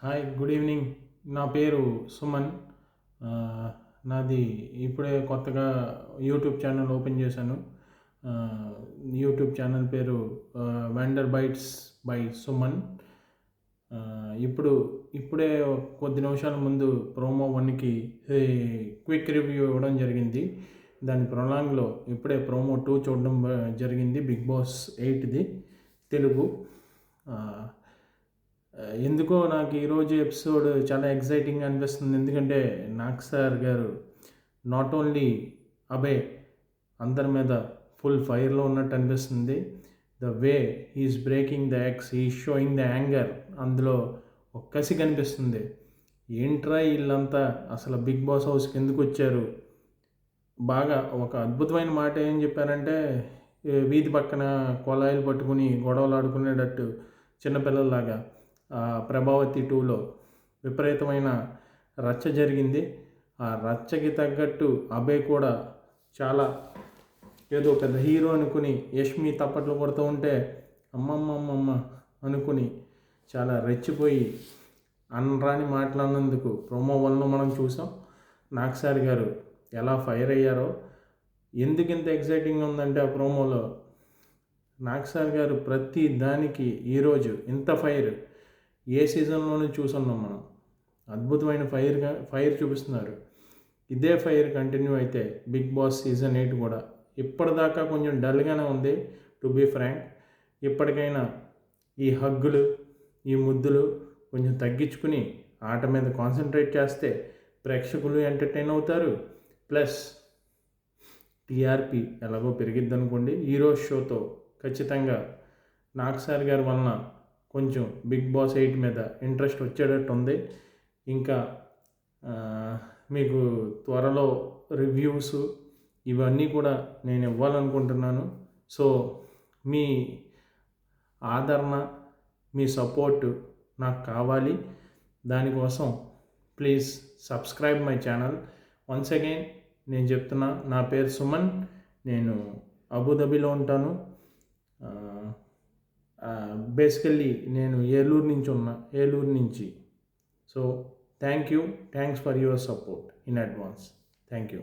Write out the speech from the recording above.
Hi, good evening. నా పేరు సుమన్. నాది ఇప్పుడే కొత్తగా యూట్యూబ్ ఛానల్ ఓపెన్ చేశాను. యూట్యూబ్ ఛానల్ పేరు వండర్ బైట్స్ బై సుమన్. ఇప్పుడే కొద్ది నిమిషాల ముందు ప్రోమో 1కి క్విక్ రివ్యూ ఇవ్వడం జరిగింది. దాని ప్రొలాంగ్లో ఇప్పుడే ప్రోమో 2 చూడడం జరిగింది. బిగ్ బాస్ 8ది తెలుగు. ఎందుకో నాకు ఈరోజు ఎపిసోడ్ చాలా ఎగ్జైటింగ్ అనిపిస్తుంది. ఎందుకంటే Nag sir garu not only అబే అందరి మీద ఫుల్ ఫైర్లో ఉన్నట్టు అనిపిస్తుంది. The way he's breaking the eggs, he's showing the anger, అందులో ఒక కసి కనిపిస్తుంది. ఏంట్రా వీళ్ళంతా అసలు బిగ్ బాస్ హౌస్కి ఎందుకు వచ్చారు? బాగా ఒక అద్భుతమైన మాట ఏం చెప్పారంటే, వీధి పక్కన కొలాయిలు పట్టుకుని గొడవలు ఆడుకునేటట్టు చిన్నపిల్లల్లాగా ప్రభావతి 2లో విపరీతమైన రచ్చ జరిగింది. ఆ రచ్చకి తగ్గట్టు అభయ్ కూడా చాలా ఏదో పెద్ద హీరో అనుకుని యష్మి తప్పట్లు కొడుతూ ఉంటే అమ్మమ్మమ్మమ్మ అనుకుని చాలా రెచ్చిపోయి అనరాని మాట్లాడినందుకు ప్రోమో 1లో మనం చూసాం. నాగ్ సార్ గారు ఎలా ఫైర్ అయ్యారో. ఎందుకు ఇంత ఎగ్జైటింగ్ ఉందంటే ఆ ప్రోమోలో నాగ్ సార్ గారు ప్రతి దానికి ఈరోజు ఇంత ఫైర్ ఏ సీజన్లోనూ చూసున్నాం మనం. అద్భుతమైన ఫైర్ చూపిస్తున్నారు. ఇదే ఫైర్ కంటిన్యూ అయితే బిగ్ బాస్ సీజన్ 8 కూడా ఇప్పటిదాకా కొంచెం డల్గానే ఉంది, టు బీ ఫ్రాంక్. ఇప్పటికైనా ఈ హగ్గులు, ఈ ముద్దులు కొంచెం తగ్గించుకుని ఆట మీద కాన్సన్ట్రేట్ చేస్తే ప్రేక్షకులు ఎంటర్టైన్ అవుతారు. ప్లస్ టీఆర్పీ ఎలాగో పెరిగిద్ది అనుకోండి. ఈరోజు షోతో ఖచ్చితంగా నాగ్ సార్ గారి వలన కొంచెం బిగ్ బాస్ 8 మీద ఇంట్రెస్ట్ వచ్చేటట్టు ఉంది. ఇంకా మీకు త్వరలో రివ్యూస్ ఇవన్నీ కూడా నేను ఇవ్వాలనుకుంటున్నాను. సో మీ ఆదరణ, మీ సపోర్టు నాకు కావాలి. దానికోసం please subscribe my channel. Once again నేను చెప్తున్నా, నా పేరు సుమన్. నేను అబుదాబిలో ఉంటాను. బేసికల్లీ నేను ఏలూరు నుంచి. So thanks for your support in advance. Thank you.